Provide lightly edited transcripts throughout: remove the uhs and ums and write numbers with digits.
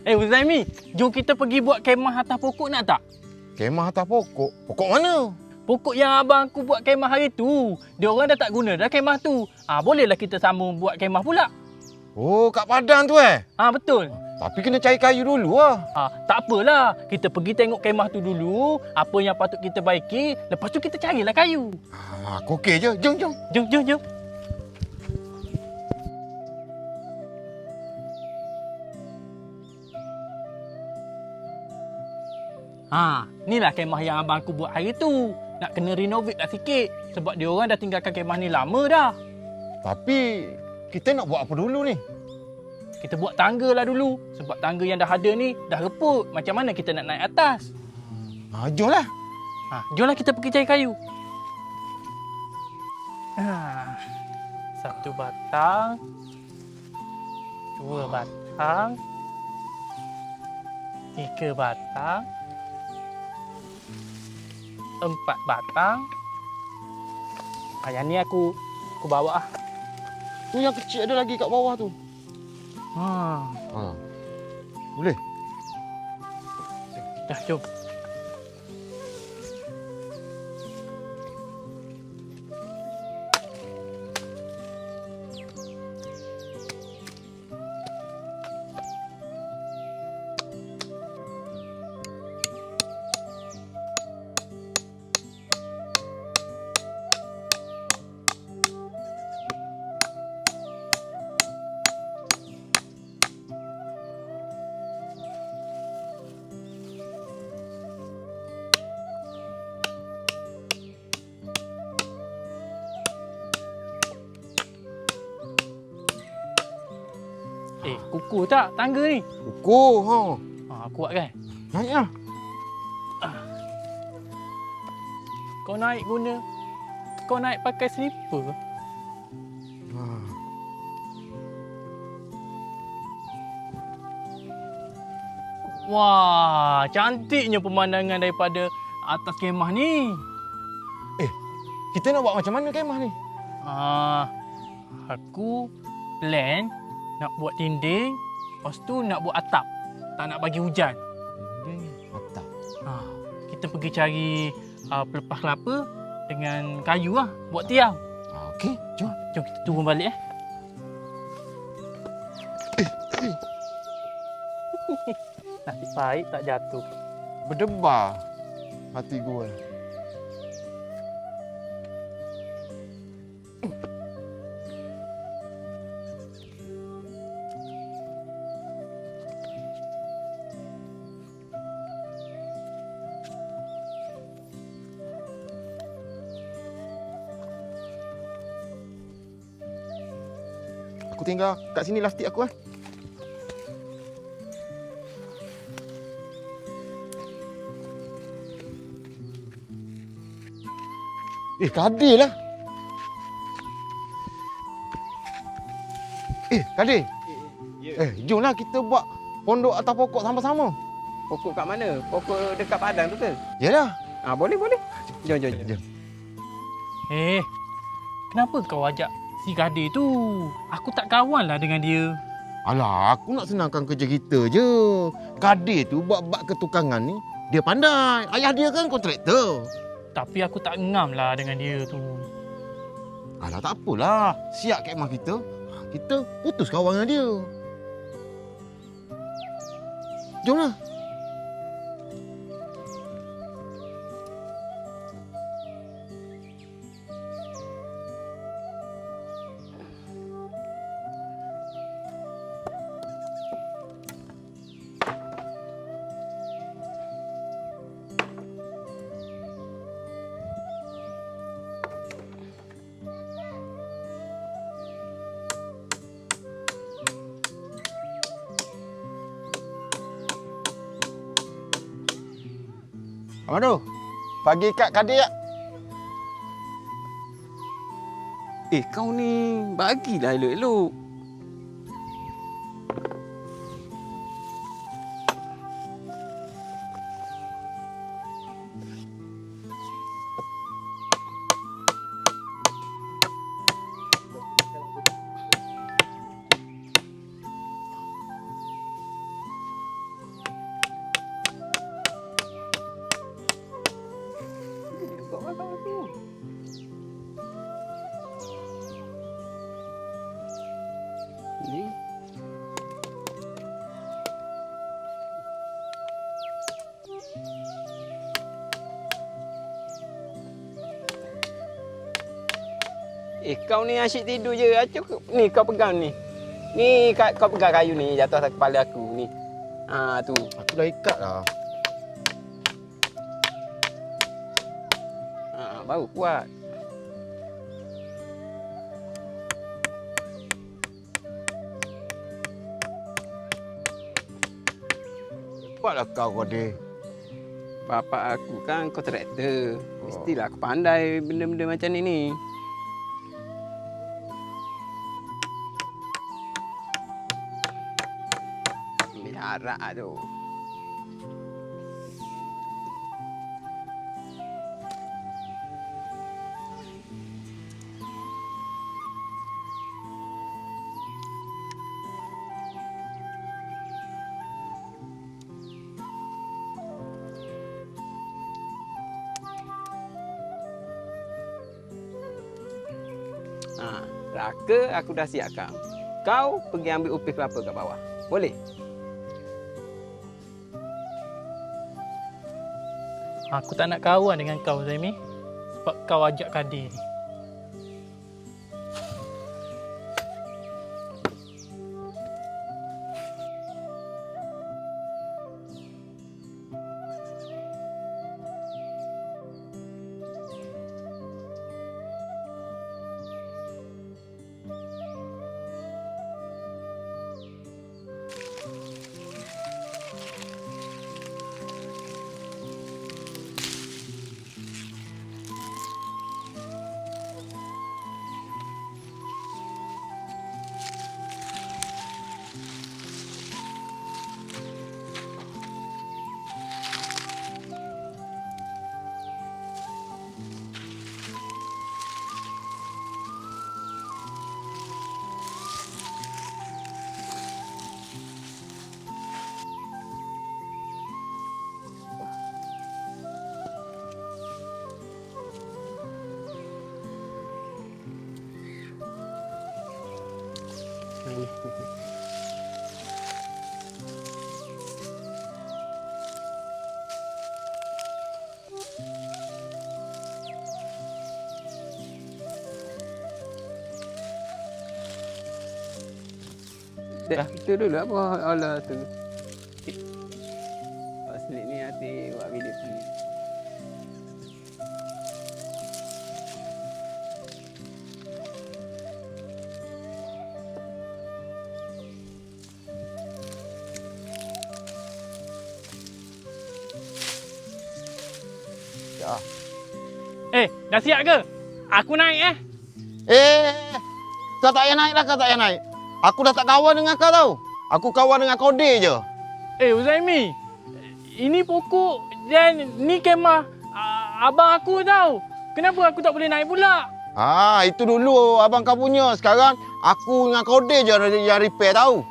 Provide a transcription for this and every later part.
Uzaimi, jom kita pergi buat kemah atas pokok nak tak? Kemah atas pokok? Pokok mana? Pokok yang abang aku buat kemah hari tu. Dia orang dah tak guna dah kemah tu. Bolehlah kita sambung buat kemah pula. Oh, kat Padang tu Betul. Tapi kena cari kayu dulu lah. Tak apalah. Kita pergi tengok kemah tu dulu. Apa yang patut kita baiki. Lepas tu kita carilah kayu. Aku okey je. Jom, jom. Jom. Inilah kemah yang abang aku buat hari tu. Nak kena renovate dah sikit. Sebab dia orang dah tinggalkan kemah ni lama dah. Tapi kita nak buat apa dulu ni? Kita buat tangga lah dulu. Sebab tangga yang dah ada ni dah reput. Macam mana kita nak naik atas? Jomlah. Jomlah kita pergi cari kayu. Satu batang. Dua batang. Tiga batang. Empat batang. Yang ni aku bawa . Tu yang kecil ada lagi kat bawah tu. Boleh? Dah, jom. Kukuh tak tangga ni? Kukuh. Kuat kan? Naik lah. Kau naik pakai slipper? Wah, cantiknya pemandangan daripada atas kemah ni. Kita nak buat macam mana kemah ni? Aku plan nak buat dinding, lepas tu nak buat atap. Tak nak bagi hujan. Atap. Kita pergi cari pelepah kelapa dengan kayu lah buat tiang. Okey, jom. Jom kita turun balik Nasib baik tak jatuh. Berdebar hati gue. Aku tinggal kat sini lastik aku . Kadir lah. Kadir. Jomlah kita buat pondok atas pokok sama-sama. Pokok kat mana? Pokok dekat Padang tu ke? Yalah. Boleh. Jom. Kenapa kau ajak si Kadir tu? Aku tak kawan lah dengan dia. Alah, aku nak senangkan kerja kita je. Kadir tu buat bab ketukangan ni, dia pandai. Ayah dia kan kontraktor. Tapi aku tak ngam lah dengan dia tu. Alah, tak apalah. Siap kemah kita. Kita putus kawan dengan dia. Jomlah. Amadu, bagi kat Kadir. Kau ni bagilah elok-elok. Kau ni asyik tidur je. Ni kau pegang ni. Ni kau pegang kayu ni jatuh atas kepala aku ni. Tu. Aku dah ikat dah. Baru kuat. Buatlah kau Kodir. Bapak aku kan kontraktor. Mestilah aku pandai benda-benda macam ni. Ambil harap tu. Raka aku dah siapkan. Kau pergi ambil upis kelapa kat bawah. Boleh? Aku tak nak kawan dengan kau, Zaimi. Sebab kau ajak Kadir ni. Itu dulu apa Allah tu. Selit ni hati buat video ni. Ya. Dah siap ke? Aku naik Kau tak payah naik dah, kau tak payah naik. Aku dah tak kawan dengan kau tau. Aku kawan dengan Kodir je. Uzaimi. Ini pokok dan ni kemah abang aku tau. Kenapa aku tak boleh naik pula? Itu dulu abang kau punya. Sekarang aku dengan Kodir je yang repair tau.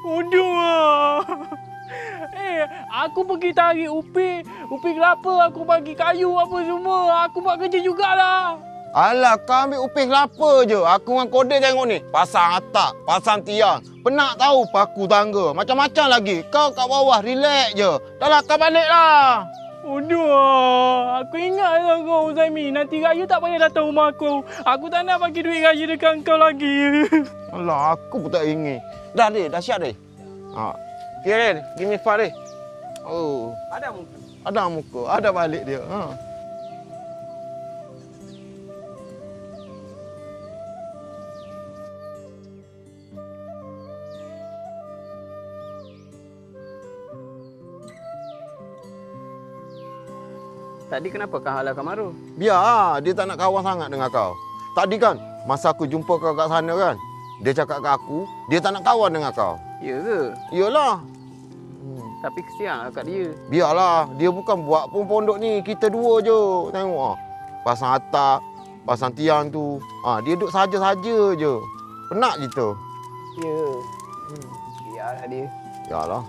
Bodoh lah. Aku pergi tarik upi kelapa, aku bagi kayu apa semua. Aku buat kerja jugalah. Alah, kau ambil upis kelapa je. Aku dengan Kodir tengok ni. Pasang atap, pasang tiang. Penat tahu paku tangga. Macam-macam lagi. Kau kat bawah, relax je. Dah lah, kau balik lah. Bodoh lah. Aku ingat lah kau, Zaimi. Nanti raya tak payah datang rumah aku. Aku tak nak bagi duit raya dekat kau lagi. Alah, aku pun tak ingin. Dah, Dek. Dah siap, Dek. Okay, Dek. Give me far, Dek. Oh. Ada muka. Ada muka. Ada balik dia. Tadi kenapa kau halau Kamaru? Biar dia tak nak kawan sangat dengan kau. Tadi kan, masa aku jumpa kau kat sana kan, dia cakap kat aku, dia tak nak kawan dengan kau. Ya ke? Iyalah. Tapi kesian lah kat dia. Biarlah, dia bukan buat pun pondok ni, kita dua je. Tengok pasang atap, pasang tiang tu. Dia duduk saja-saja je. Penat kita. Ya. Biarlah dia. Yalah.